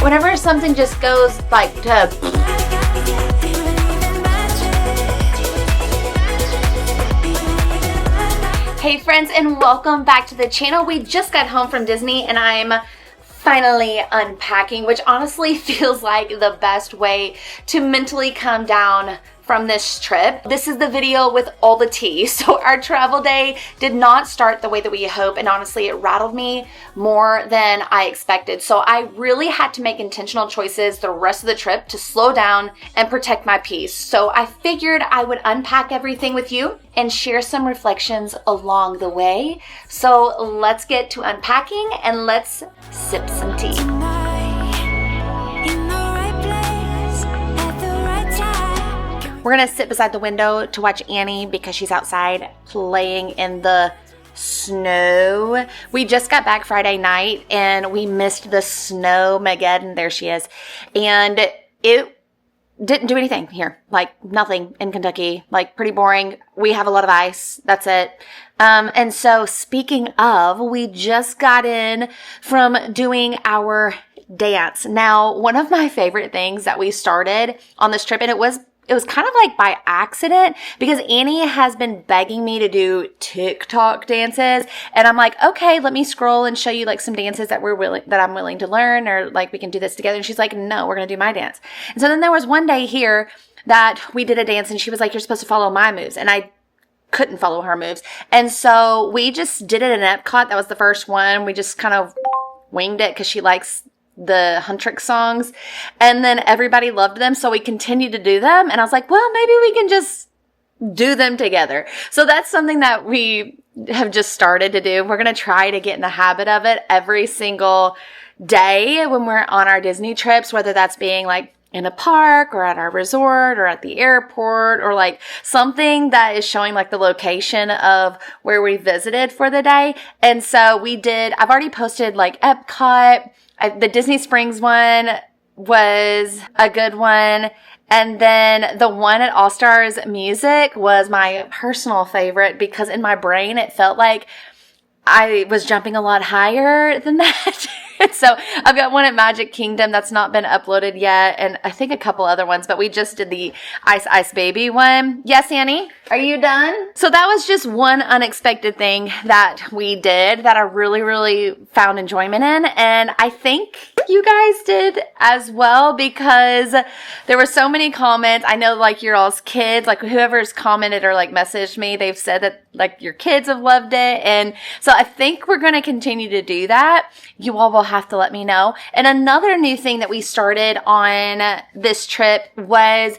Whenever something just goes like to... Hey friends, and welcome back to the channel. We just got home from Disney and I'm finally unpacking, which honestly feels like the best way to mentally come down from this trip. This is the video with all the tea. So our travel day did not start the way that we hoped, and honestly it rattled me more than I expected. So I really had to make intentional choices the rest of the trip to slow down and protect my peace. So I figured I would unpack everything with you and share some reflections along the way. So let's get to unpacking and let's sip some tea. We're gonna sit beside the window to watch Annie because she's outside playing in the snow. We just got back Friday night and we missed the Snowmageddon. There she is. And it didn't do anything here. Like nothing in Kentucky. Like pretty boring. We have a lot of ice. That's it. And so speaking of, we just got in from doing our dance. Now, one of my favorite things that we started on this trip, and it was kind of like by accident because Annie has been begging me to do TikTok dances. And I'm like, okay, let me scroll and show you like some dances that I'm willing to learn, or like we can do this together. And she's like, no, we're going to do my dance. And so then there was one day here that we did a dance and she was like, you're supposed to follow my moves. And I couldn't follow her moves. And so we just did it in Epcot. That was the first one. We just kind of winged it because she likes the Huntrix songs, and then everybody loved them, so we continued to do them, and I was like, well, maybe we can just do them together. So that's something that we have just started to do. We're going to try to get in the habit of it every single day when we're on our Disney trips, whether that's being like in a park or at our resort or at the airport, or like something that is showing like the location of where we visited for the day. And so I've already posted like Epcot. The Disney Springs one was a good one. And then the one at All Stars Music was my personal favorite because in my brain, it felt like I was jumping a lot higher than that. So I've got one at Magic Kingdom that's not been uploaded yet, and I think a couple other ones, but we just did the Ice Ice Baby one. Yes, Annie? Are you done? So that was just one unexpected thing that we did that I really, really found enjoyment in, and I think you guys did as well because there were so many comments. I know like your all's kids, like whoever's commented or like messaged me, they've said that like your kids have loved it, and so I think we're going to continue to do that. You all will have to let me know. And another new thing that we started on this trip was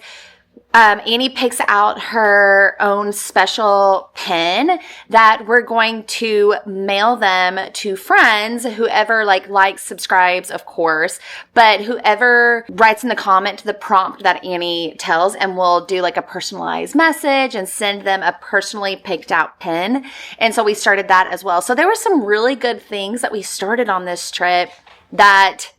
Annie picks out her own special pin that we're going to mail them to friends, whoever likes, subscribes, of course, but whoever writes in the comment to the prompt that Annie tells, and we'll do like a personalized message and send them a personally picked out pin. And so we started that as well. So there were some really good things that we started on this trip that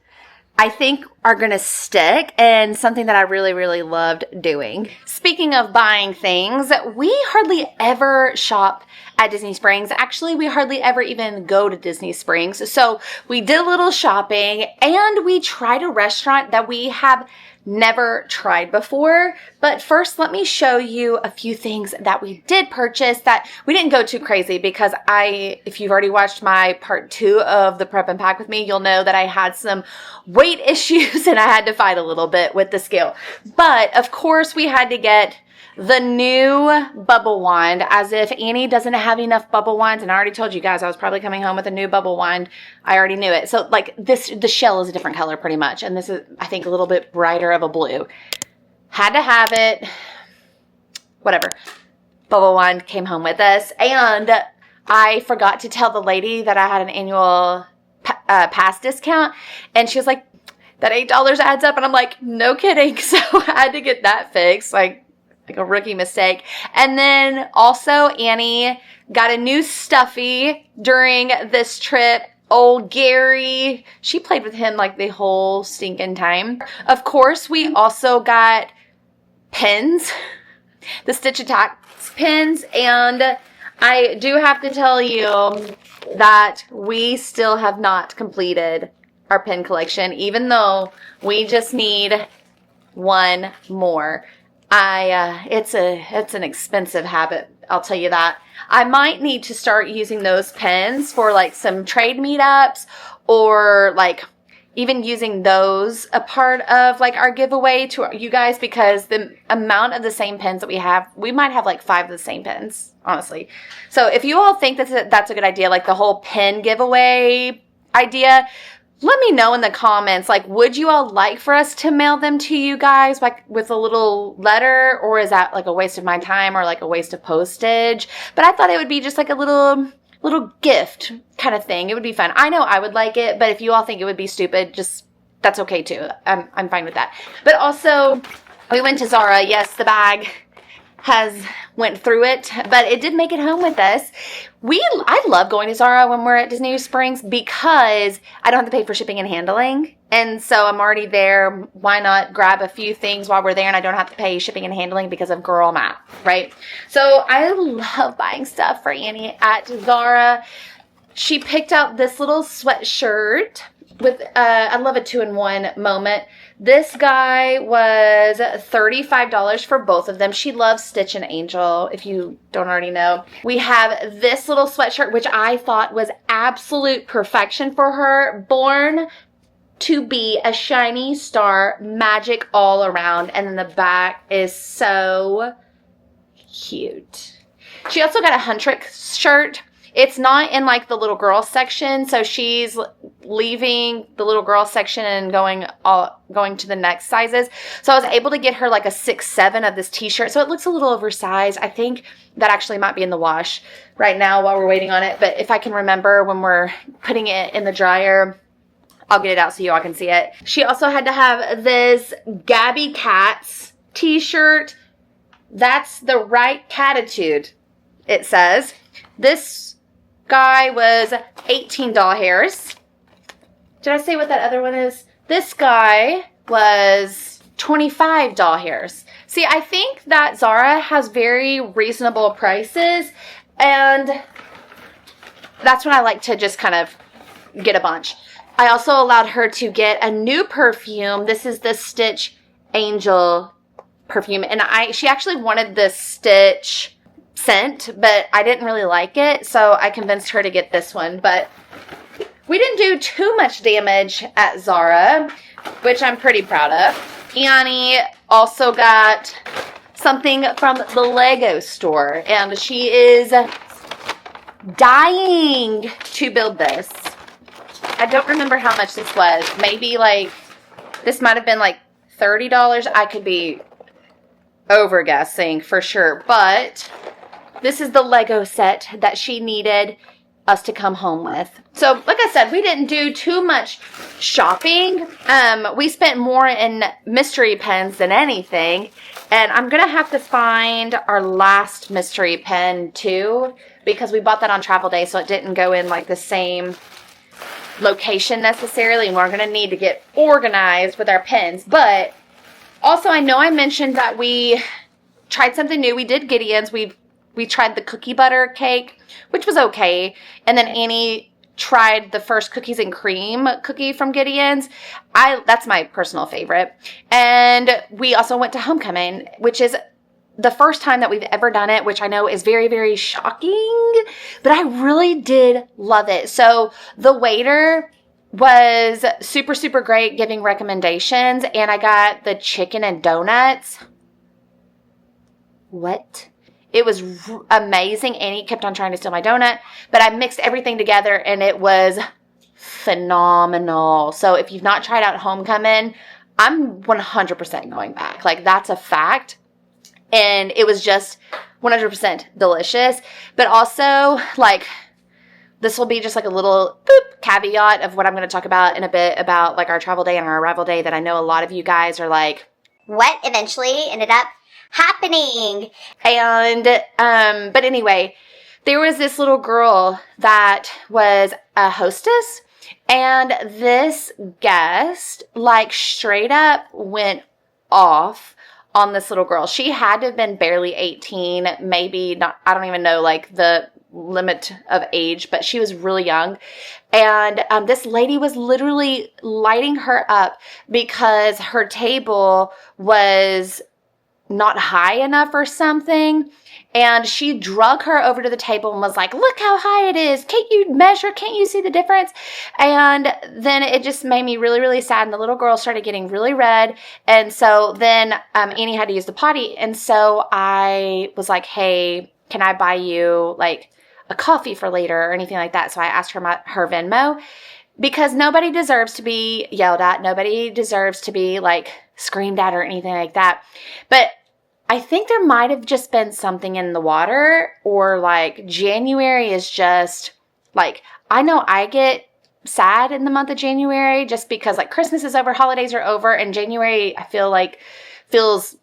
I think are going to stick, and something that I really, really loved doing. Speaking of buying things, we hardly ever shop at Disney Springs. Actually, we hardly ever even go to Disney Springs. So we did a little shopping and we tried a restaurant that we have never tried before. But first, let me show you a few things that we did purchase that we didn't go too crazy because if you've already watched my part 2 of the Prep and Pack with me, you'll know that I had some weight issues and I had to fight a little bit with the scale. But of course, we had to get the new bubble wand, as if Annie doesn't have enough bubble wands. And I already told you guys I was probably coming home with a new bubble wand. I already knew it. So like the shell is a different color pretty much. And this is, I think, a little bit brighter of a blue. Had to have it. Whatever. Bubble wand came home with us. And I forgot to tell the lady that I had an annual pass discount. And she was like, that $8 adds up. And I'm like, no kidding. So I had to get that fixed. Like a rookie mistake. And then also Annie got a new stuffy during this trip. Old Gary, she played with him like the whole stinking time. Of course, we also got pins, the Stitch Attack pins, and I do have to tell you that we still have not completed our pen collection, even though we just need one more. It's an expensive habit, I'll tell you that. I might need to start using those pens for like some trade meetups, or like even using those a part of like our giveaway to you guys, because the amount of the same pens that we might have like 5 of the same pens, honestly. So if you all think that's a good idea, like the whole pen giveaway idea, let me know in the comments, like, would you all like for us to mail them to you guys, like, with a little letter, or is that, like, a waste of my time, or, like, a waste of postage? But I thought it would be just, like, a little gift kind of thing. It would be fun. I know I would like it, but if you all think it would be stupid, just, that's okay, too. I'm fine with that. But also, we went to Zara. Yes, the bag went through it, but it did make it home with us. I love going to Zara when we're at Disney Springs because I don't have to pay for shipping and handling. And so I'm already there. Why not grab a few things while we're there, and I don't have to pay shipping and handling because of girl math, right? So I love buying stuff for Annie at Zara. She picked out this little sweatshirt with, I love a 2-in-1 moment. This guy was $35 for both of them. She loves Stitch and Angel, if you don't already know. We have this little sweatshirt, which I thought was absolute perfection for her. Born to be a shiny star, magic all around. And then the back is so cute. She also got a Huntrick shirt. It's not in like the little girl section, so she's leaving the little girl section and going to the next sizes. So I was able to get her like a 6-7 of this t-shirt. So it looks a little oversized. I think that actually might be in the wash right now while we're waiting on it. But if I can remember when we're putting it in the dryer, I'll get it out so you all can see it. She also had to have this Gabby Cats t-shirt. That's the right catitude, it says. This guy was 18 doll hairs. Did I say what that other one is? This guy was 25 doll hairs. See, I think that Zara has very reasonable prices, and that's when I like to just kind of get a bunch. I also allowed her to get a new perfume. This is the Stitch Angel perfume, and she actually wanted this Stitch scent, but I didn't really like it, so I convinced her to get this one. But we didn't do too much damage at Zara, which I'm pretty proud of. Annie also got something from the Lego store, and she is dying to build this. I don't remember how much this was. Maybe like, this might have been like $30. I could be over guessing for sure, but this is the Lego set that she needed us to come home with. So, like I said, we didn't do too much shopping. We spent more in mystery pens than anything. And I'm going to have to find our last mystery pen, too, because we bought that on travel day, so it didn't go in, like, the same location necessarily. And we're going to need to get organized with our pens. But also, I know I mentioned that we tried something new. We did Gideon's. We tried the cookie butter cake, which was okay. And then Annie tried the first cookies and cream cookie from Gideon's. That's my personal favorite. And we also went to Homecomin, which is the first time that we've ever done it, which I know is very, very shocking, but I really did love it. So the waiter was super, super great giving recommendations, and I got the chicken and donuts. What? It was amazing. Annie kept on trying to steal my donut, but I mixed everything together and it was phenomenal. So if you've not tried out Homecomin, I'm 100% going back. Like, that's a fact. And it was just 100% delicious. But also, like, this will be just like a little caveat of what I'm going to talk about in a bit about like our travel day and our arrival day that I know a lot of you guys are like, what eventually ended up happening. And but anyway, there was this little girl that was a hostess, and this guest like straight up went off on this little girl. She had to have been barely 18, maybe not, I don't even know like the limit of age, but she was really young. And this lady was literally lighting her up because her table was not high enough or something. And she drug her over to the table and was like, look how high it is. Can't you measure? Can't you see the difference? And then it just made me really, really sad. And the little girl started getting really red. And so then Annie had to use the potty. And so I was like, hey, can I buy you like a coffee for later or anything like that? So I asked her her Venmo, because nobody deserves to be yelled at. Nobody deserves to be like screamed at or anything like that. But I think there might have just been something in the water, or like January is just like, I know I get sad in the month of January just because like Christmas is over, holidays are over, and January I feel like feels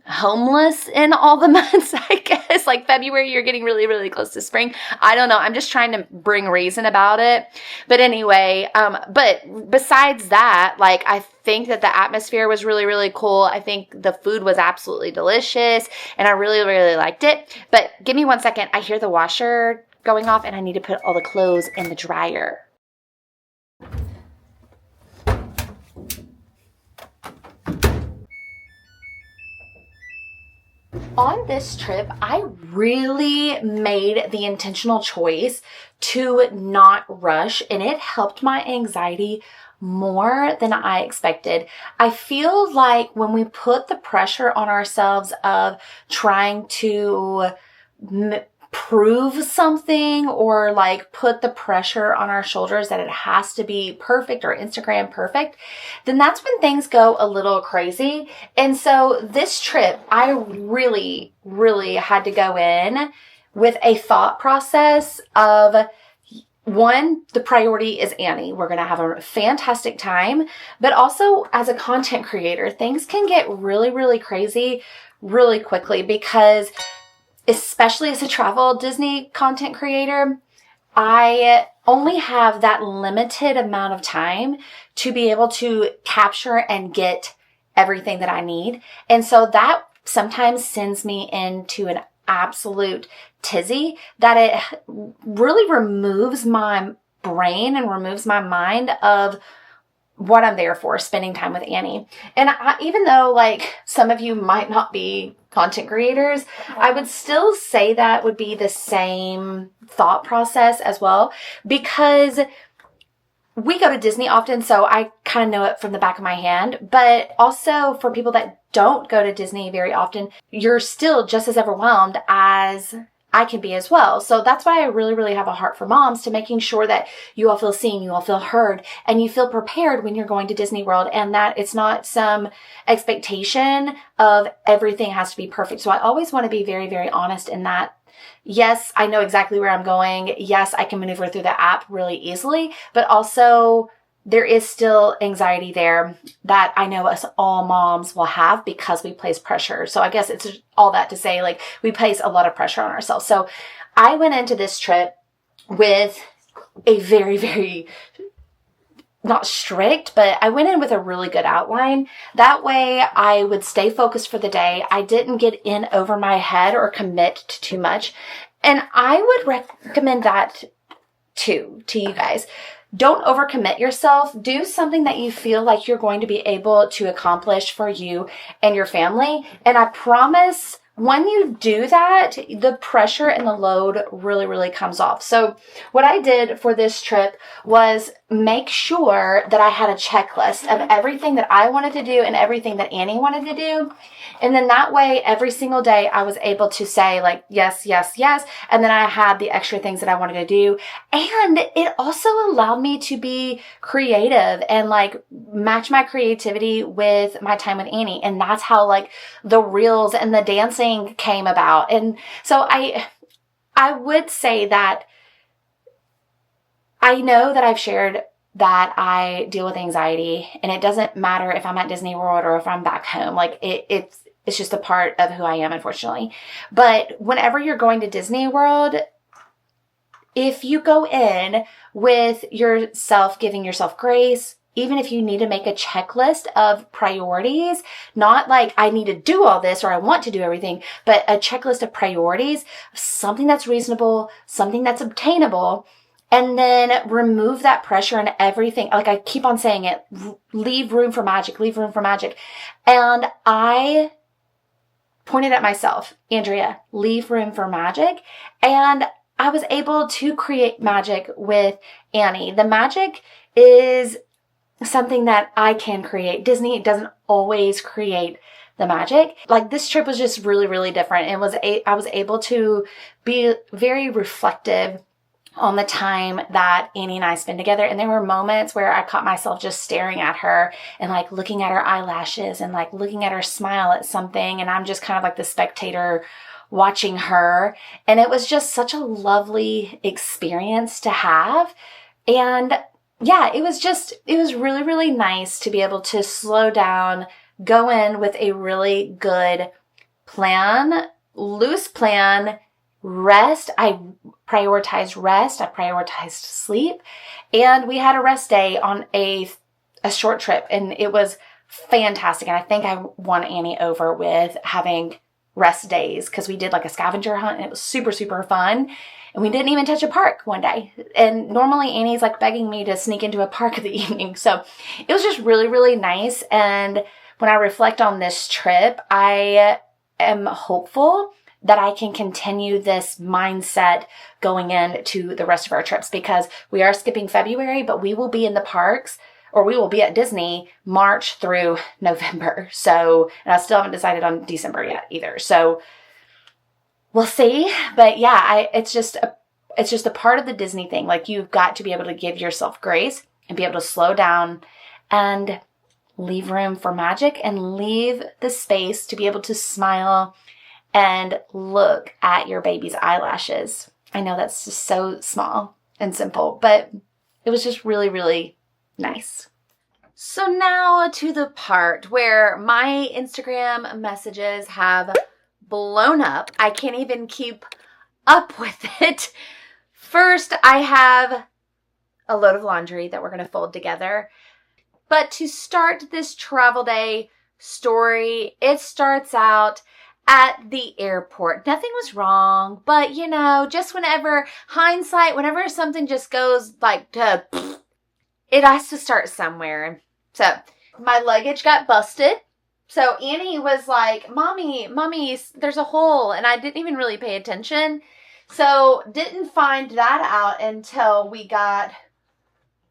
homeless in all the months, I guess. Like February, you're getting really, really close to spring. I don't know. I'm just trying to bring reason about it. But anyway, but besides that, like, I think that the atmosphere was really, really cool. I think the food was absolutely delicious and I really, really liked it. But give me 1 second. I hear the washer going off and I need to put all the clothes in the dryer. On this trip, I really made the intentional choice to not rush, and it helped my anxiety more than I expected. I feel like when we put the pressure on ourselves of trying to prove something, or like put the pressure on our shoulders that it has to be perfect or Instagram perfect, then that's when things go a little crazy. And so this trip, I really, really had to go in with a thought process of, one, the priority is Annie. We're going to have a fantastic time. But also as a content creator, things can get really, really crazy really quickly, because especially as a travel Disney content creator, I only have that limited amount of time to be able to capture and get everything that I need. And so that sometimes sends me into an absolute tizzy, that it really removes my brain and removes my mind of what I'm there for, spending time with Annie. And even though like some of you might not be content creators, I would still say that would be the same thought process as well, because we go to Disney often, so I kind of know it from the back of my hand. But also for people that don't go to Disney very often, you're still just as overwhelmed as I can be as well. So that's why I really, really have a heart for moms, to making sure that you all feel seen, you all feel heard, and you feel prepared when you're going to Disney World, and that it's not some expectation of everything has to be perfect. So I always want to be very, very honest in that. Yes, I know exactly where I'm going. Yes, I can maneuver through the app really easily, but also there is still anxiety there that I know us all moms will have because we place pressure. So I guess it's all that to say, like, we place a lot of pressure on ourselves. So I went into this trip with a very, very, not strict, but I went in with a really good outline. That way I would stay focused for the day. I didn't get in over my head or commit to too much. And I would recommend that too, to you guys. Don't overcommit yourself. Do something that you feel like you're going to be able to accomplish for you and your family. And I promise, when you do that, the pressure and the load really, really comes off. So what I did for this trip was make sure that I had a checklist of everything that I wanted to do and everything that Annie wanted to do. And then that way, every single day I was able to say like, yes, yes, yes. And then I had the extra things that I wanted to do. And it also allowed me to be creative and like match my creativity with my time with Annie. And that's how like the reels and the dancing came about. And so I would say that I know that I've shared that I deal with anxiety, and it doesn't matter if I'm at Disney World or if I'm back home. Like it's just a part of who I am, unfortunately. But whenever you're going to Disney World, if you go in with yourself, giving yourself grace, even if you need to make a checklist of priorities, not like I need to do all this or I want to do everything, but a checklist of priorities, something that's reasonable, something that's obtainable, and then remove that pressure and everything. Like I keep on saying it, leave room for magic, leave room for magic. And I pointed at myself, Andrea, leave room for magic. And I was able to create magic with Annie. The magic is something that I can create. Disney doesn't always create the magic. Like this trip was just really, really different. I was able to be very reflective on the time that Annie and I spend together. And there were moments where I caught myself just staring at her and like looking at her eyelashes and like looking at her smile at something. And I'm just kind of like the spectator watching her. And it was just such a lovely experience to have. And yeah, it was really, really nice to be able to slow down, go in with a really good plan, loose plan, rest. I prioritized rest. I prioritized sleep. And we had a rest day on a short trip, and it was fantastic. And I think I won Annie over with having rest days because we did like a scavenger hunt and it was super, super fun. And we didn't even touch a park one day. And normally Annie's like begging me to sneak into a park in the evening. So it was just really, really nice. And when I reflect on this trip, I am hopeful that I can continue this mindset going into the rest of our trips, because we are skipping February, but we will be in the parks, or we will be at Disney March through November. So, and I still haven't decided on December yet either. So we'll see. But yeah, it's just a part of the Disney thing. Like you've got to be able to give yourself grace and be able to slow down and leave room for magic and leave the space to be able to smile and look at your baby's eyelashes. I know that's just so small and simple, but it was just really, really nice. So now to the part where my Instagram messages have blown up. I can't even keep up with it. First, I have a load of laundry that we're going to fold together. But to start this travel day story, it starts out at the airport. Nothing was wrong, but you know, just whenever something just goes like to, it has to start somewhere. So my luggage got busted. So Annie was like, Mommy, there's a hole. And I didn't even really pay attention. So didn't find that out until we got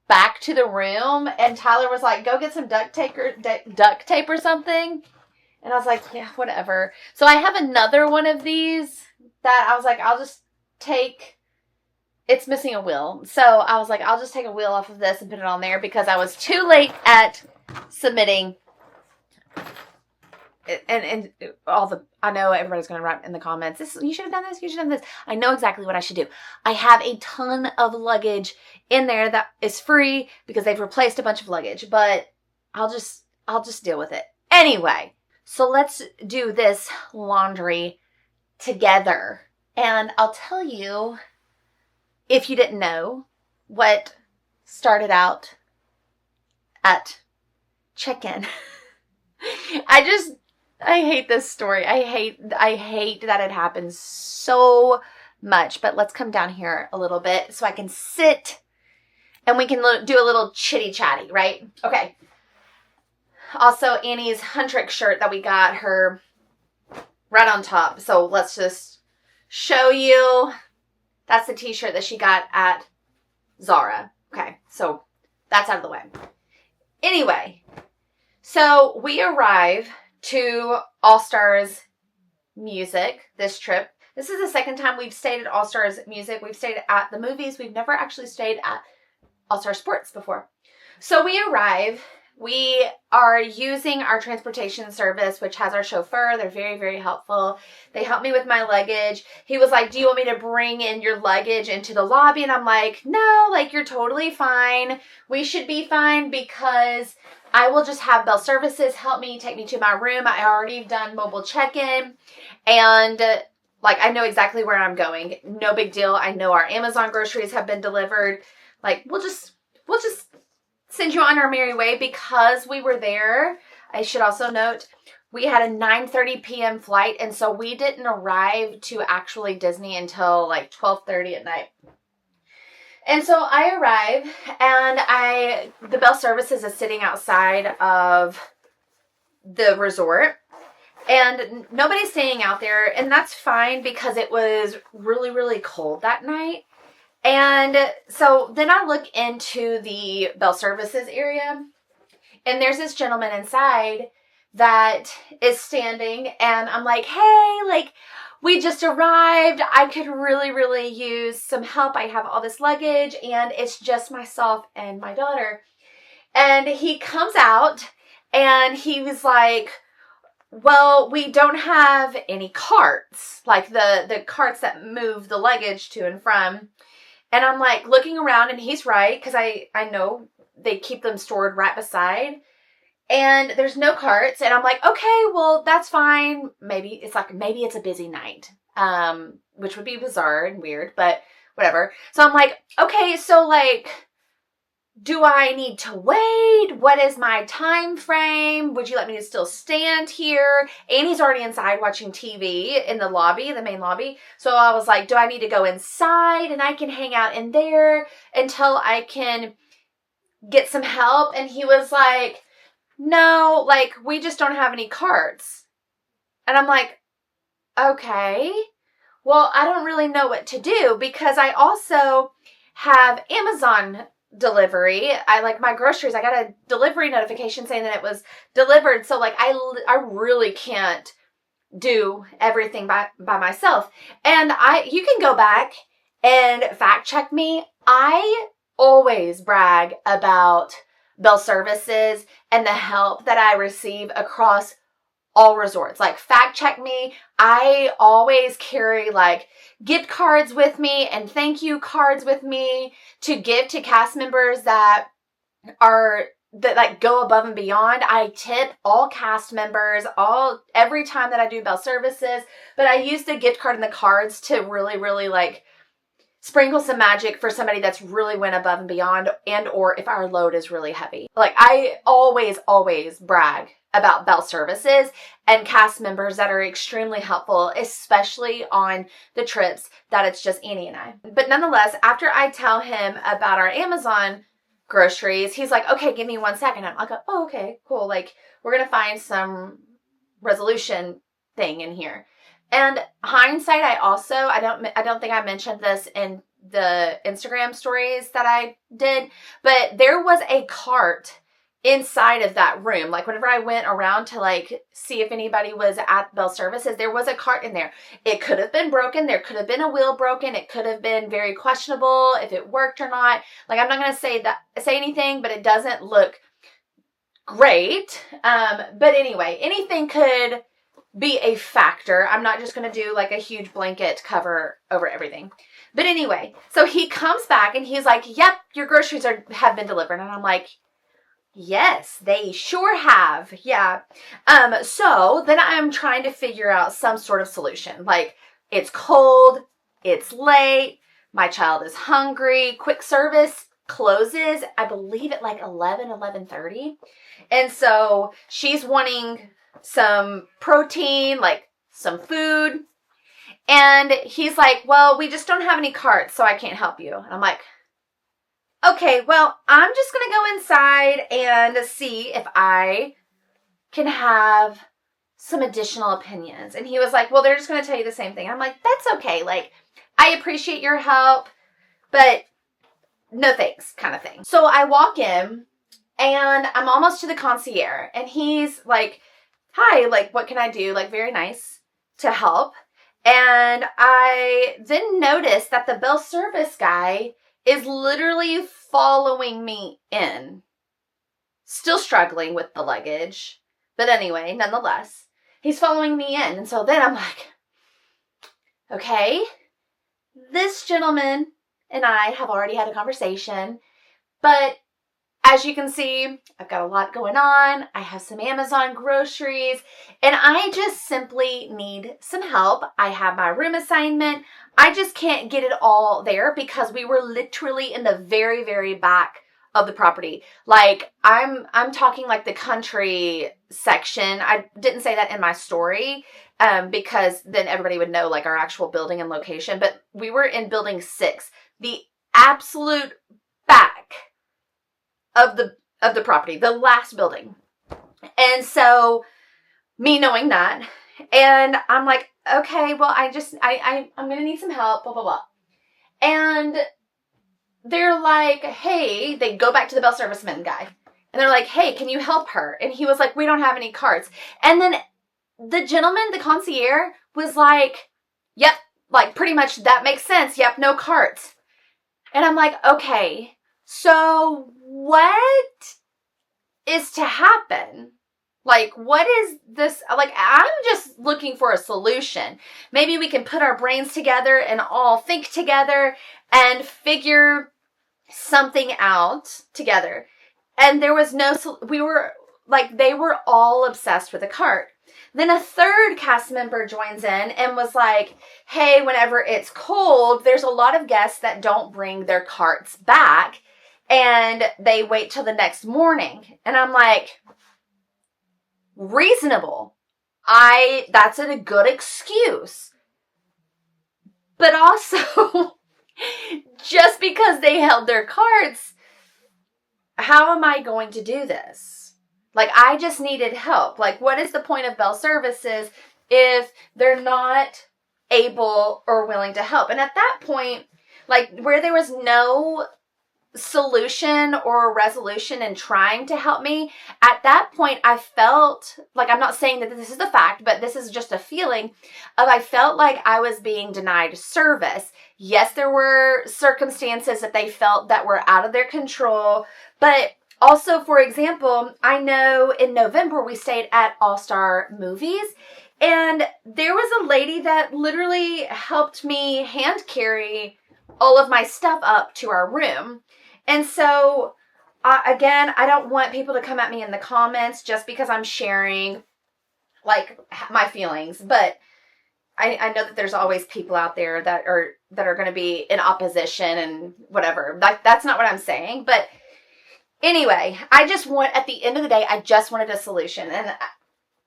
back to the room. And Tyler was like, go get some duct tape or something. And I was like, yeah, whatever. So I have another one of these that I was like, it's missing a wheel. So I was like, I'll just take a wheel off of this and put it on there because I was too late at submitting. And I know everybody's going to write in the comments, you should have done this, you should have done this. I know exactly what I should do. I have a ton of luggage in there that is free because they've replaced a bunch of luggage, but I'll just deal with it. Anyway, so let's do this laundry together. And I'll tell you, if you didn't know, what started out at check-in. I hate this story. I hate that it happens so much. But let's come down here a little bit so I can sit and we can do a little chitty chatty, right? Okay. Also, Annie's Huntrick shirt that we got her right on top. So let's just show you. That's the t-shirt that she got at Zara. Okay, so that's out of the way. Anyway, so we arrive to All Stars Music this trip. This is the second time we've stayed at All Stars Music. We've stayed at the movies. We've never actually stayed at All Star Sports before. So we arrive. We are using our transportation service, which has our chauffeur. They're very, very helpful. They helped me with my luggage. He was like, do you want me to bring in your luggage into the lobby? And I'm like, no, like you're totally fine. We should be fine because I will just have Bell Services help me, take me to my room. I already done mobile check-in and like I know exactly where I'm going. No big deal. I know our Amazon groceries have been delivered. Like we'll just send you on our merry way because we were there. I should also note, we had a 9:30 p.m. flight, and so we didn't arrive to actually Disney until like 12:30 at night. And so I arrive, and the Bell Services is sitting outside of the resort, and nobody's staying out there, and that's fine because it was really, really cold that night. And so then I look into the Bell Services area, and there's this gentleman inside that is standing, and I'm like, hey, like, we just arrived. I could really, really use some help. I have all this luggage, and it's just myself and my daughter. And he comes out, and he was like, well, we don't have any carts, like the carts that move the luggage to and from. And I'm like looking around, and he's right, because I know they keep them stored right beside. And there's no carts. And I'm like, okay, well, that's fine. Maybe it's a busy night, which would be bizarre and weird, but whatever. So I'm like, okay, so like, do I need to wait? What is my time frame? Would you let me to still stand here? Annie's already inside watching TV in the lobby, the main lobby. So I was like, do I need to go inside and I can hang out in there until I can get some help? And he was like, no, like, we just don't have any carts. And I'm like, okay, well, I don't really know what to do because I also have Amazon delivery. I like my groceries. I got a delivery notification saying that it was delivered. So like, I really can't do everything by myself. And you can go back and fact check me. I always brag about Bell Services and the help that I receive across all resorts. Like, fact check me. I always carry like gift cards with me and thank you cards with me to give to cast members that like go above and beyond. I tip all cast members every time that I do Bell Services, but I use the gift card and the cards to really, really like sprinkle some magic for somebody that's really went above and beyond, and or if our load is really heavy. Like, I always brag about Bell Services and cast members that are extremely helpful, especially on the trips that it's just Annie and I. But nonetheless, after I tell him about our Amazon groceries, he's like, okay, give me 1 second. I'm like, oh, okay, cool. Like, we're going to find some resolution thing in here. And hindsight, I don't think I mentioned this in the Instagram stories that I did, but there was a cart inside of that room. Like, whenever I went around to like see if anybody was at Bell Services, there was a cart in there. It could have been broken. There could have been a wheel broken. It could have been very questionable if it worked or not. Like, I'm not going to say anything, but it doesn't look great. But anyway, anything could be a factor. I'm not just going to do like a huge blanket cover over everything. But anyway, so he comes back and he's like, yep, your groceries have been delivered. And I'm like, yes, they sure have. Yeah. So then I'm trying to figure out some sort of solution. Like, it's cold, it's late, my child is hungry, quick service closes, I believe at like 11:30. And so she's wanting some protein, like some food. And he's like, well, we just don't have any carts, so I can't help you. And I'm like, okay, well, I'm just going to go inside and see if I can have some additional opinions. And he was like, well, they're just going to tell you the same thing. I'm like, that's okay. Like, I appreciate your help, but no thanks, kind of thing. So I walk in and I'm almost to the concierge and he's like, hi, like, what can I do? Like, very nice to help. And I then noticed that the Bell Service guy is literally following me in. Still struggling with the luggage. But anyway, nonetheless, he's following me in. And so then I'm like, okay, this gentleman and I have already had a conversation, but as you can see, I've got a lot going on. I have some Amazon groceries, and I just simply need some help. I have my room assignment. I just can't get it all there because we were literally in the very, very back of the property. Like I'm talking like the country section. I didn't say that in my story because then everybody would know like our actual building and location. But we were in building 6, the absolute back of the property, the last building. And so me knowing that, and I'm like, okay, well, I'm going to need some help, blah, blah, blah. And they're like, hey, they go back to the bell serviceman guy. And they're like, hey, can you help her? And he was like, we don't have any carts. And then the gentleman, the concierge, was like, yep, like pretty much that makes sense. Yep, no carts. And I'm like, okay, so what is to happen? Like, what is this? Like, I'm just looking for a solution. Maybe we can put our brains together and all think together and figure something out together. And there was we were like, they were all obsessed with a cart. Then a third cast member joins in and was like, hey, whenever it's cold, there's a lot of guests that don't bring their carts back and they wait till the next morning. And I'm like, reasonable. That's a good excuse. But also, just because they held their carts, how am I going to do this? Like, I just needed help. Like, what is the point of bell services if they're not able or willing to help? And at that point, like, where there was no solution or resolution in trying to help me, at that point I felt like, I'm not saying that this is the fact, but this is just a feeling of, I felt like I was being denied service. Yes, there were circumstances that they felt that were out of their control, but also, for example, I know in November we stayed at All Star Movies, and there was a lady that literally helped me hand carry all of my stuff up to our room. And so, again, I don't want people to come at me in the comments just because I'm sharing, like, my feelings. But I know that there's always people out there that are going to be in opposition and whatever. Like, that's not what I'm saying. But anyway, at the end of the day, I just wanted a solution. And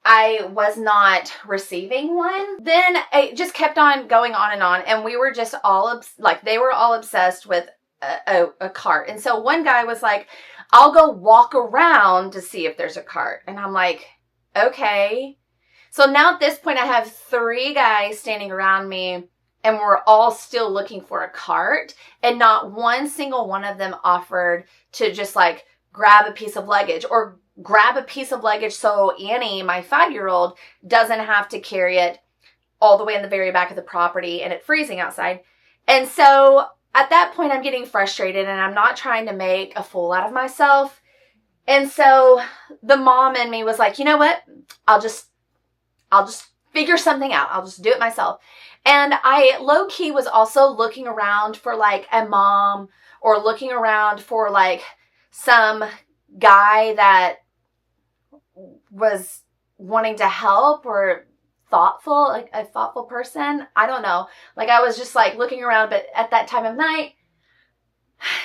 I was not receiving one. Then it just kept on going on. And we were just they were all obsessed with a cart. And so one guy was like, I'll go walk around to see if there's a cart. And I'm like, okay. So now at this point, I have 3 guys standing around me and we're all still looking for a cart. And not one single one of them offered to just like grab a piece of luggage or grab a piece of luggage so Annie, my 5-year-old, doesn't have to carry it all the way in the very back of the property and it's freezing outside. And so at that point, I'm getting frustrated and I'm not trying to make a fool out of myself. And so the mom in me was like, you know what? I'll just figure something out. I'll just do it myself. And I low-key was also looking around for like a mom or looking around for like some guy that was wanting to help or thoughtful, like a thoughtful person. I don't know. Like I was just like looking around, but at that time of night,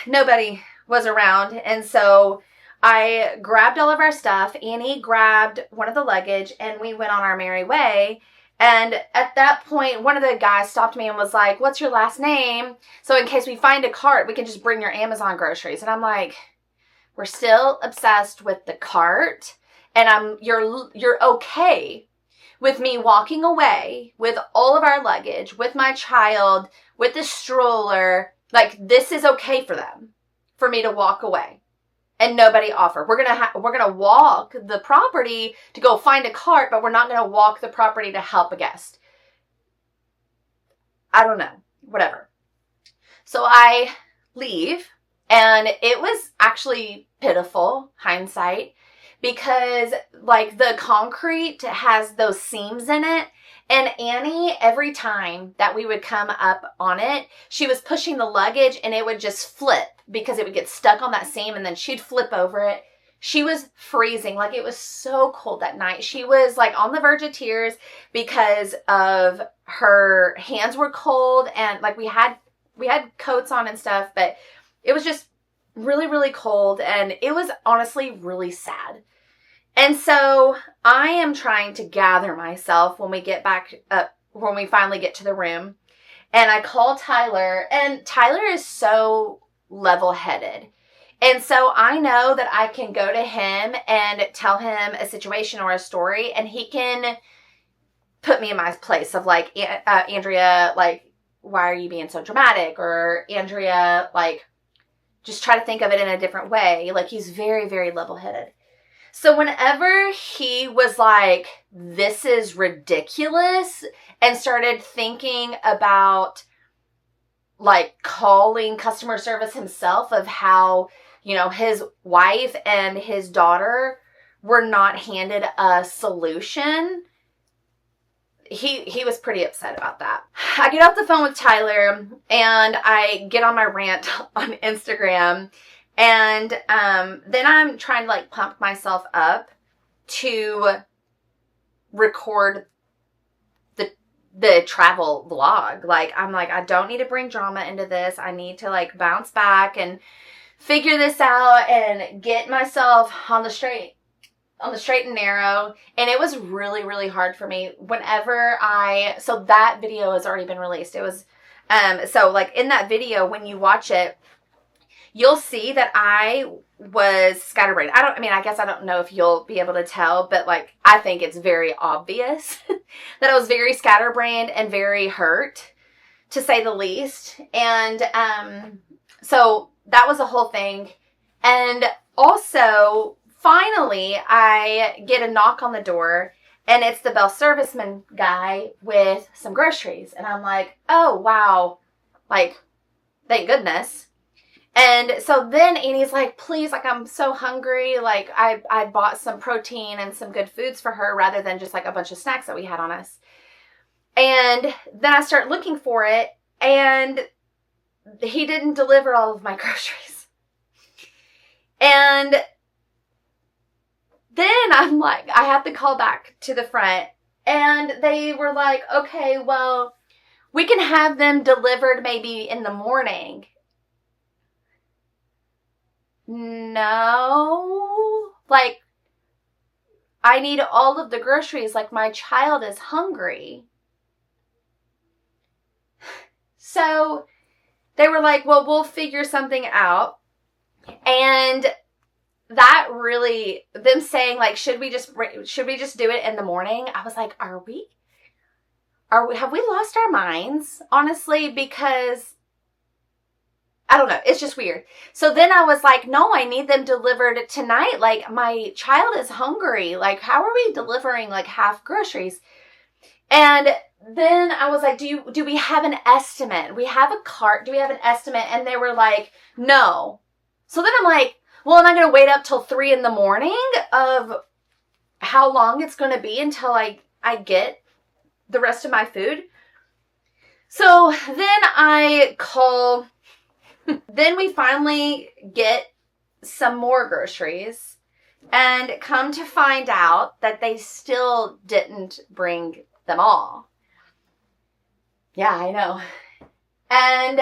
nobody was around. And so I grabbed all of our stuff. Annie grabbed one of the luggage and we went on our merry way. And at that point, one of the guys stopped me and was like, what's your last name? So in case we find a cart, we can just bring your Amazon groceries. And I'm like, we're still obsessed with the cart. And you're okay with me walking away with all of our luggage, with my child, with the stroller. Like, this is okay for them, for me to walk away. And nobody offered. We're gonna walk the property to go find a cart, but we're not gonna walk the property to help a guest. I don't know. Whatever. So I leave, and it was actually pitiful, hindsight, because like the concrete has those seams in it. And Annie, every time that we would come up on it, she was pushing the luggage and it would just flip because it would get stuck on that seam and then she'd flip over it. She was freezing. Like, it was so cold that night. She was like on the verge of tears because of her hands were cold and like we had coats on and stuff, but it was just really, really cold, and it was honestly really sad. And so I am trying to gather myself when we get back up, when we finally get to the room. And I call Tyler, and Tyler is so level-headed. And so I know that I can go to him and tell him a situation or a story, and he can put me in my place of like, Andrea, like, why are you being so dramatic? Or Andrea, like, just try to think of it in a different way. Like, he's very, very level-headed. So whenever he was like, this is ridiculous, and started thinking about like calling customer service himself of how, you know, his wife and his daughter were not handed a solution, he was pretty upset about that. I get off the phone with Tyler and I get on my rant on Instagram, and then I'm trying to like pump myself up to record the travel vlog. Like, I'm like, I don't need to bring drama into this. I need to like bounce back and figure this out and get myself on the straight and narrow. And it was really, really hard for me whenever so that video has already been released. It was, so like in that video, when you watch it, you'll see that I was scatterbrained. I guess I don't know if you'll be able to tell, but like, I think it's very obvious that I was very scatterbrained and very hurt, to say the least. And, so that was a whole thing. And also, finally, I get a knock on the door, and it's the bell serviceman guy with some groceries. And I'm like, oh, wow. Like, thank goodness. And so then Annie's like, please, like, I'm so hungry. Like, I bought some protein and some good foods for her rather than just like a bunch of snacks that we had on us. And then I start looking for it, and he didn't deliver all of my groceries. And then I'm like, I had to call back to the front, and they were like, okay, well, we can have them delivered maybe in the morning. No, like, I need all of the groceries. Like, my child is hungry. So they were like, well, we'll figure something out. And that really, them saying like, should we just do it in the morning? I was like, have we lost our minds? Honestly, because I don't know. It's just weird. So then I was like, no, I need them delivered tonight. Like, my child is hungry. Like, how are we delivering like half groceries? And then I was like, do we have an estimate? We have a cart. Do we have an estimate? And they were like, no. So then I'm like, well, am I going to wait up till 3 a.m. of how long it's going to be until I get the rest of my food? So then I call. Then we finally get some more groceries, and come to find out that they still didn't bring them all. Yeah, I know. And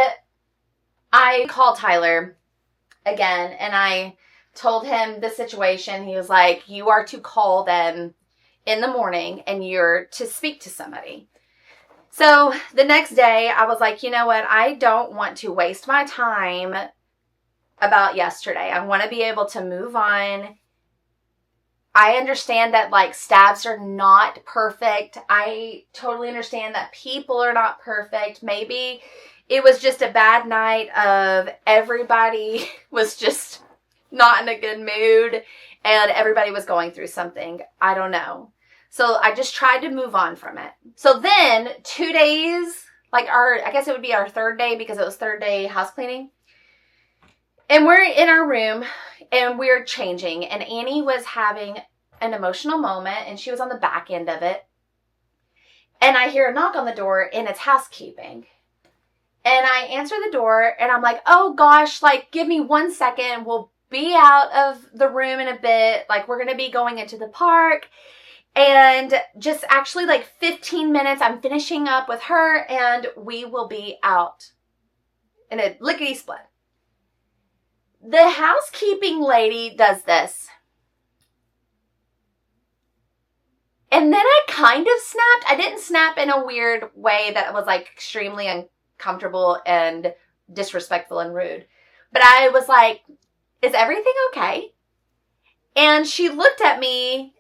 I called Tyler again, and I told him the situation. He was like, you are to call them in the morning, and you're to speak to somebody. So the next day, I was like, you know what? I don't want to waste my time about yesterday. I want to be able to move on. I understand that like staffs are not perfect. I totally understand that people are not perfect. Maybe it was just a bad night of everybody was just not in a good mood and everybody was going through something. I don't know. So I just tried to move on from it. So then 2 days, like I guess it would be our third day because it was third day house cleaning. And we're in our room and we're changing, and Annie was having an emotional moment and she was on the back end of it. And I hear a knock on the door and it's housekeeping. And I answer the door and I'm like, oh gosh, like give me 1 second. We'll be out of the room in a bit. Like we're going to be going into the park. And just actually like 15 minutes, I'm finishing up with her and we will be out in a lickety split. the housekeeping lady does this. And then I kind of snapped. I didn't snap in a weird way that was like extremely uncomfortable and disrespectful and rude. But I was like, is everything okay? And she looked at me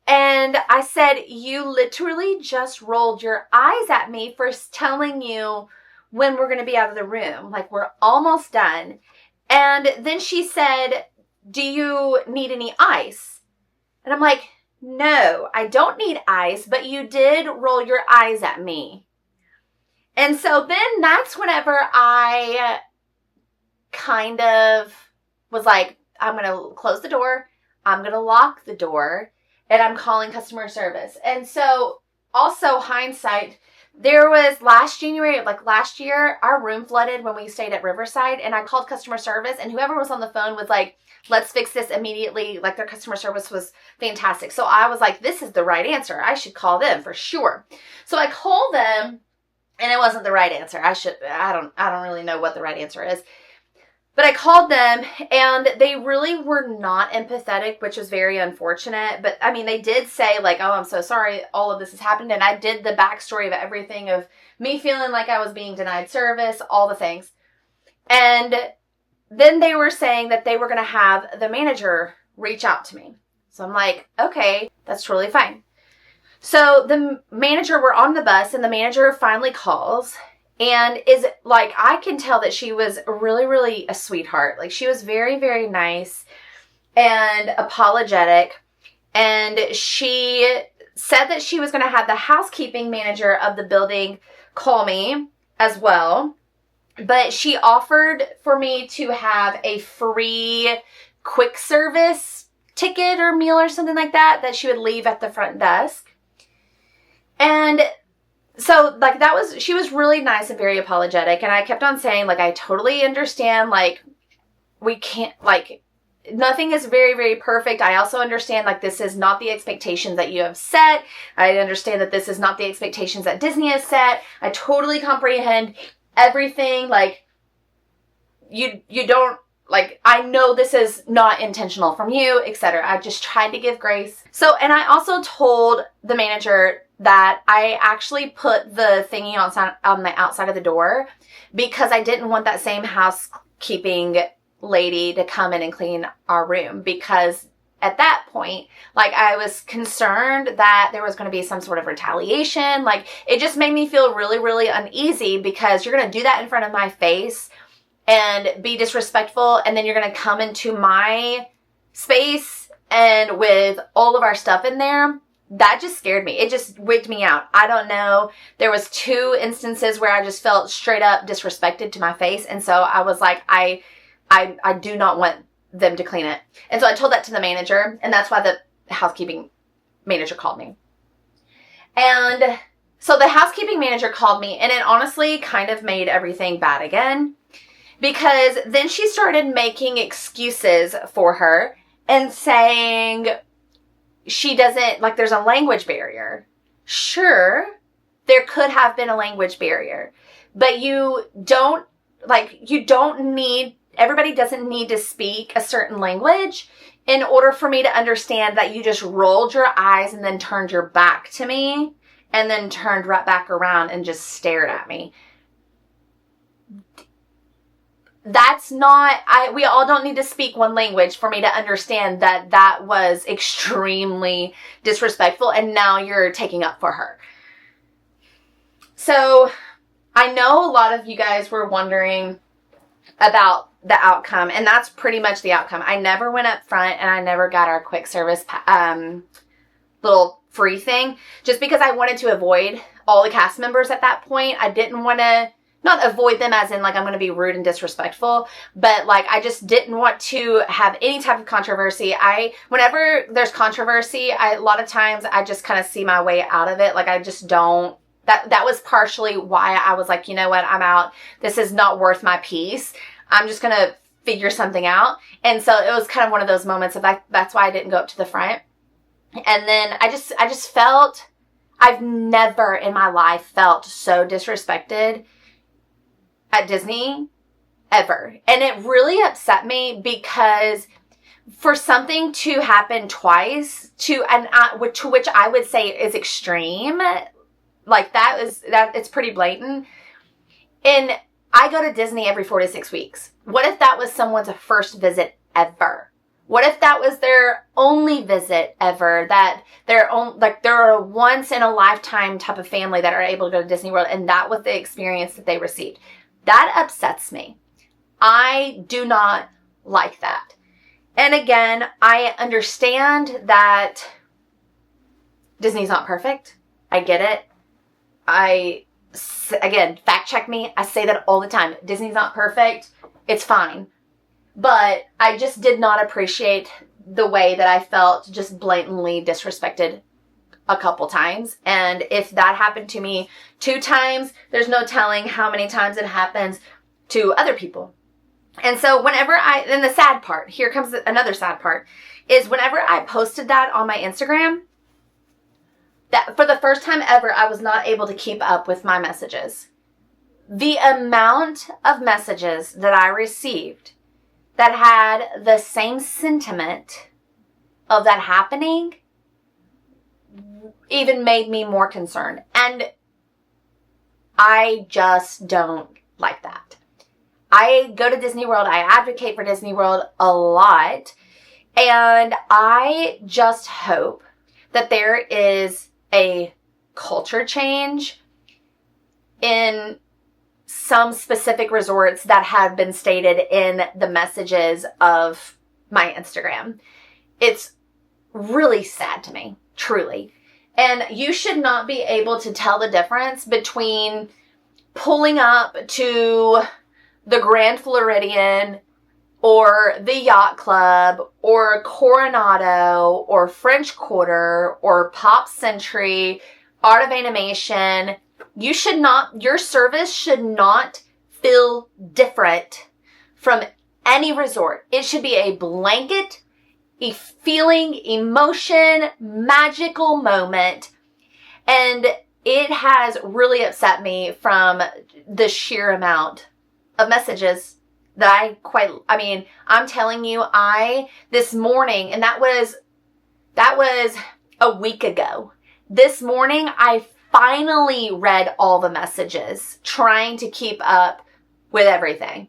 and I said, you literally just rolled your eyes at me for telling you when we're going to be out of the room. Like, we're almost done. And then she said, do you need any ice? And I'm like, no, I don't need ice, but you did roll your eyes at me. And so then that's whenever I kind of was like, I'm going to close the door. I'm going to lock the door, and I'm calling customer service. And so also hindsight, there was last January, like last year, our room flooded when we stayed at Riverside, and I called customer service, and whoever was on the phone was like, let's fix this immediately. Like, their customer service was fantastic. So I was like, this is the right answer. I should call them for sure. So I called them, and it wasn't the right answer. I don't really know what the right answer is. But I called them, and they really were not empathetic, which was very unfortunate. But, I mean, they did say, like, oh, I'm so sorry all of this has happened. And I did the backstory of everything of me feeling like I was being denied service, all the things. And then they were saying that they were going to have the manager reach out to me. So I'm like, okay, that's totally fine. So the manager, we're on the bus, and the manager finally calls. And is like, I can tell that she was really, really a sweetheart. Like, she was very, very nice and apologetic. And she said that she was going to have the housekeeping manager of the building call me as well. But she offered for me to have a free quick service ticket or meal or something like that she would leave at the front desk. And so, like, she was really nice and very apologetic. And I kept on saying, like, I totally understand, like, we can't, like, nothing is very, very perfect. I also understand, like, this is not the expectations that you have set. I understand that this is not the expectations that Disney has set. I totally comprehend everything. Like, you don't, like, I know this is not intentional from you, etc. I just tried to give grace. So, and I also told the manager that I actually put the thingy on the outside of the door because I didn't want that same housekeeping lady to come in and clean our room, because at that point, like, I was concerned that there was going to be some sort of retaliation. Like, it just made me feel really, really uneasy, because you're going to do that in front of my face and be disrespectful, and then you're going to come into my space and with all of our stuff in there. That just scared me. It just wigged me out. I don't know. There was 2 instances where I just felt straight up disrespected to my face. And so I was like, I do not want them to clean it. And so I told that to the manager, and that's why the housekeeping manager called me. And so the housekeeping manager called me, and it honestly kind of made everything bad again, because then she started making excuses for her and saying she doesn't, like, there's a language barrier. Sure, there could have been a language barrier, but everybody doesn't need to speak a certain language in order for me to understand that you just rolled your eyes and then turned your back to me and then turned right back around and just stared at me. That's not, we all don't need to speak one language for me to understand that that was extremely disrespectful, and now you're taking up for her. So I know a lot of you guys were wondering about the outcome, and that's pretty much the outcome. I never went up front, and I never got our quick service little free thing, just because I wanted to avoid all the cast members at that point. I didn't want to, not avoid them as in, like, I'm going to be rude and disrespectful, but, like, I just didn't want to have any type of controversy. Whenever there's controversy, a lot of times I just kind of see my way out of it. Like, I just don't, that was partially why I was like, you know what, I'm out. This is not worth my peace. I'm just going to figure something out. And so it was kind of one of those moments of that's why I didn't go up to the front. And then I just felt, I've never in my life felt so disrespected at Disney ever. And it really upset me because for something to happen twice to which I would say is extreme, like that it's pretty blatant. And I go to Disney every 4 to 6 weeks. What if that was someone's first visit ever? What if that was their only visit ever? That they're a once in a lifetime type of family that are able to go to Disney World, and that was the experience that they received. That upsets me. I do not like that. And again, I understand that Disney's not perfect. I get it. Again, fact check me. I say that all the time. Disney's not perfect. It's fine. But I just did not appreciate the way that I felt just blatantly disrespected a couple times. And if that happened to me 2 times, there's no telling how many times it happens to other people. And so then the sad part, here comes another sad part, is whenever I posted that on my Instagram, that for the first time ever, I was not able to keep up with my messages. The amount of messages that I received that had the same sentiment of that happening even made me more concerned. And I just don't like that. I go to Disney World. I advocate for Disney World a lot. And I just hope that there is a culture change in some specific resorts that have been stated in the messages of my Instagram. It's really sad to me, truly. And you should not be able to tell the difference between pulling up to the Grand Floridian or the Yacht Club or Coronado or French Quarter or Pop Century, Art of Animation. Your service should not feel different from any resort. It should be a blanket, a feeling, emotion, magical moment. And it has really upset me from the sheer amount of messages that I'm telling you, this morning, and that was a week ago. This morning, I finally read all the messages, trying to keep up with everything.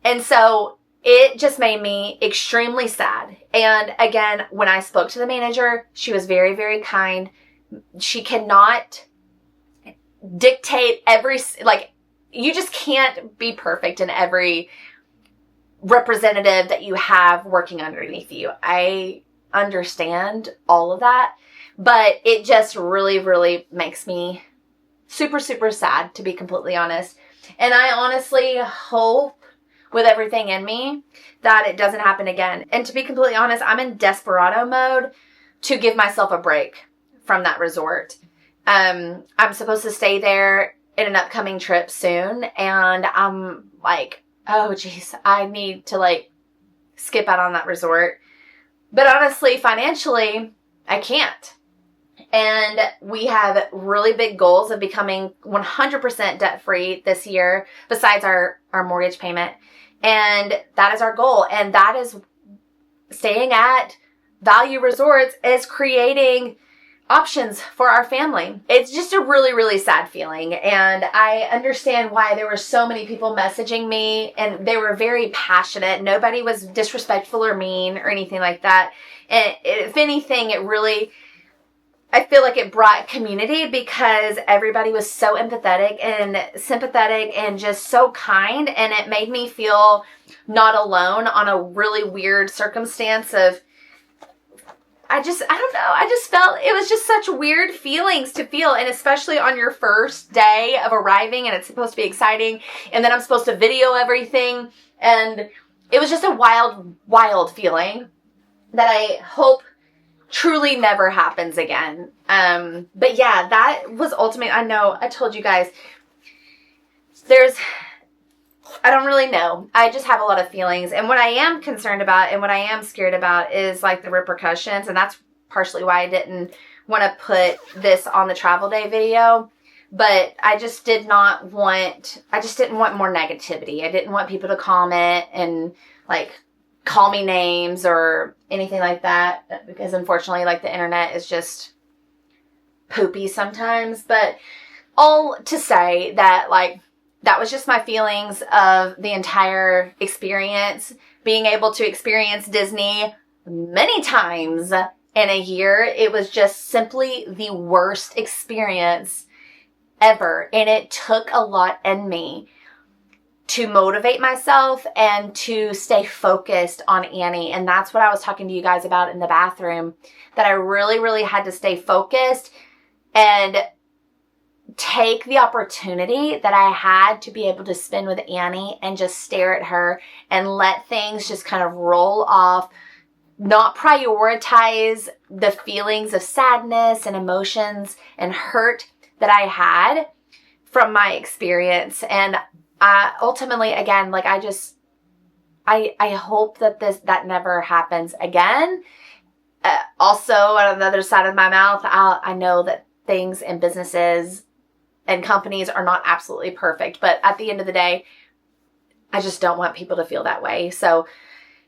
And so it just made me extremely sad. And again, when I spoke to the manager, she was very, very kind. She cannot dictate you just can't be perfect in every representative that you have working underneath you. I understand all of that, but it just really, really makes me super, super sad, to be completely honest. And I honestly hope with everything in me that it doesn't happen again. And to be completely honest, I'm in desperado mode to give myself a break from that resort. I'm supposed to stay there in an upcoming trip soon, and I'm like, oh geez, I need to skip out on that resort. But honestly, financially, I can't. And we have really big goals of becoming 100% debt-free this year, besides our mortgage payment. And that is our goal. And that is staying at value resorts is creating options for our family. It's just a really, really sad feeling. And I understand why there were so many people messaging me, and they were very passionate. Nobody was disrespectful or mean or anything like that. And if anything, I feel like it brought community because everybody was so empathetic and sympathetic and just so kind. And it made me feel not alone on a really weird circumstance of, I don't know. I just felt it was just such weird feelings to feel. And especially on your first day of arriving, and it's supposed to be exciting. And then I'm supposed to video everything. And it was just a wild, wild feeling that I hope truly never happens again. But yeah, that was ultimate. I know I told you guys I don't really know. I just have a lot of feelings. And what I am concerned about and what I am scared about is the repercussions. And that's partially why I didn't want to put this on the travel day video. but I just didn't want more negativity. I didn't want people to comment and like call me names or anything like that, because unfortunately, like, the internet is just poopy sometimes. But all to say that, like, that was just my feelings of the entire experience. Being able to experience Disney many times in a year, it was just simply the worst experience ever. And it took a lot in me to motivate myself and to stay focused on Annie. And that's what I was talking to you guys about in the bathroom, that I really, really had to stay focused and take the opportunity that I had to be able to spend with Annie and just stare at her and let things just kind of roll off, not prioritize the feelings of sadness and emotions and hurt that I had from my experience. And ultimately, again, like, I hope that that never happens again. Also, on the other side of my mouth, I know that things and businesses and companies are not absolutely perfect, but at the end of the day, I just don't want people to feel that way. So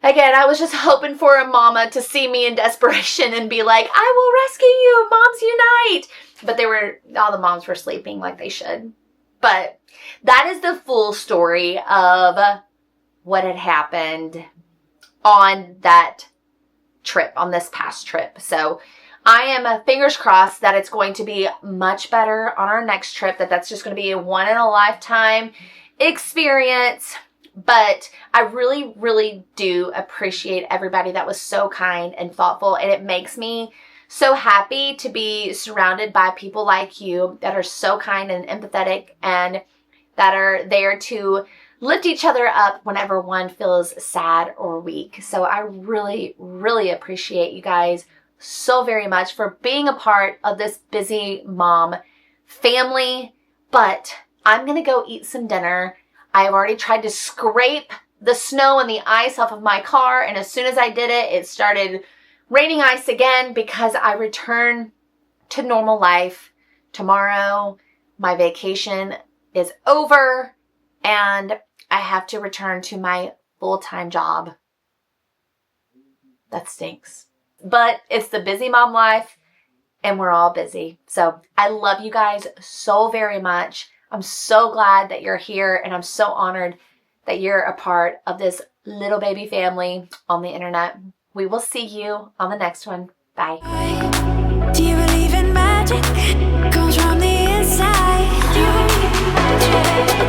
again, I was just hoping for a mama to see me in desperation and be like, I will rescue you, moms unite. But all the moms were sleeping like they should. But that is the full story of what had happened on that trip, on this past trip. So I am fingers crossed that it's going to be much better on our next trip, that's just going to be a one-in-a-lifetime experience. But I really, really do appreciate everybody that was so kind and thoughtful. And it makes me so happy to be surrounded by people like you that are so kind and empathetic and that are there to lift each other up whenever one feels sad or weak. So I really, really appreciate you guys so very much for being a part of this busy mom family. But I'm going to go eat some dinner. I've already tried to scrape the snow and the ice off of my car, and as soon as I did it, it started raining ice again because I return to normal life tomorrow. My vacation is over, and I have to return to my full-time job. That stinks. But it's the busy mom life, and we're all busy. So I love you guys so very much. I'm so glad that you're here, and I'm so honored that you're a part of this little baby family on the internet. We will see you on the next one. Bye. Do you believe in magic? Comes from the inside. Do you believe in magic?